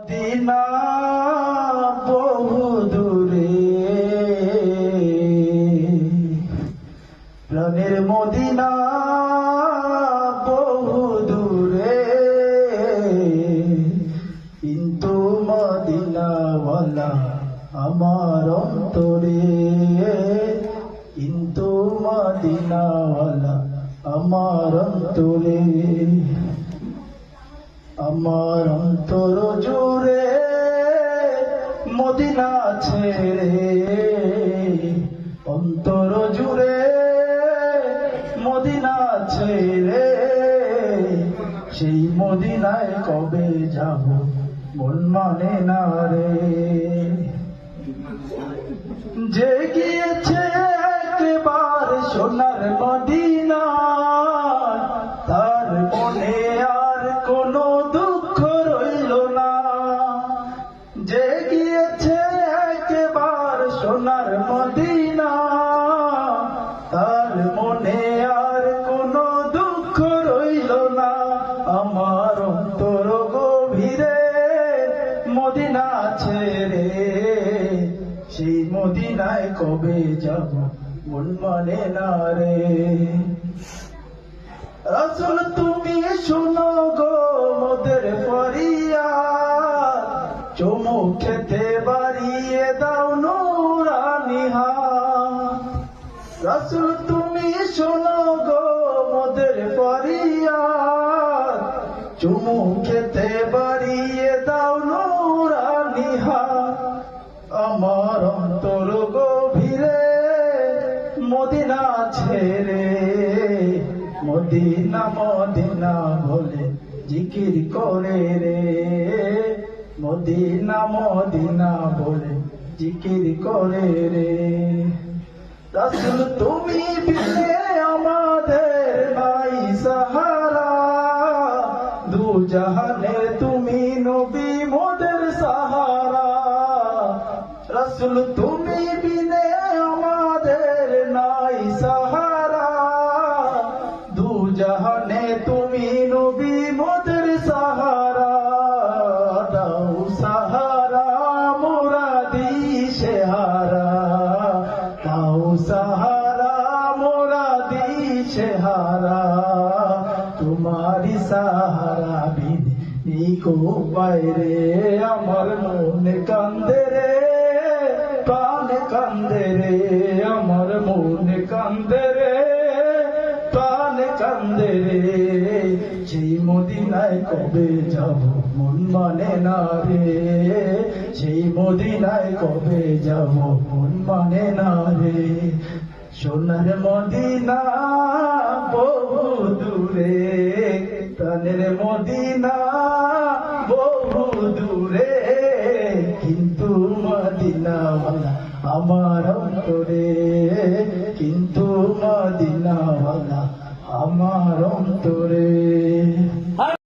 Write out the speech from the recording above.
Medina বহু দূরে, প্রাণের মদিনা বহু দূরে, কিন্তু মদিনাওয়ালা আমার অন্তরে, কিন্তু মদিনাওয়ালা আমার অন্তরে। আমার অন্তর জুড়ে মদিনা ছেড়ে, অন্তর জুড়ে মদিনা ছেড়ে, সেই মদিনায় কবে যাব মন মানে না রে। যে গিয়েছে একবার সোনার মদিনা, তার মনে আর কোনো দুঃখ রইল না। যে গিয়েছে একবার সোনার মদিনা, তার মনে আর কোনো দুঃখ রইল না। আমার অন্তর গভীরে মদিনা ছেড়ে, সেই মদিনায় কবে যাব মন মানে না রে। রাসূল তুমি শোনো গো মোদের ফরিয়াদ, চুমু খেতে বাড়িয়ে দাও নূরানি হাত। রাসূল তুমি শোনো গো মোদের ফরিয়াদ, চুমু খেতে বাড়িয়ে দাও নূরানি হাত। আমার অন্তর গভীরে মদিনা ছেড়ে, মদিনা মদিনা বলে জিকির করে রে, মদিনা মদিনা বলে জিকির করে রে। রাসূল তুমি বিনে আমাদের নাই সাহারা, দু জাহানের তুমি নবী মোদের সাহারা। রাসূল তুমি বিনে আমাদের নাই সাহারা, দু জাহানে তুমি নবী মোদের সাহারা। দাও সাহারা মোরা দিশেহারা, দাও সাহারা মোরা দিশেহারা। তোমারি সাহারা বিনে নিকো বাইরে, আমার মন কান্দে রে, প্রাণ কান্দে রে, আমার মন কান্দে রে, প্রাণ কান্দে রে। সেই মদিনায় কবে যাব মন মানে না রে, সেই মদিনায় কবে যাব মন মানে না রে। সোনার মদিনা বহু দূরে, প্রাণের মদিনা বহু দূরে, কিন্তু মদিনাওয়ালা আমার অন্তরে।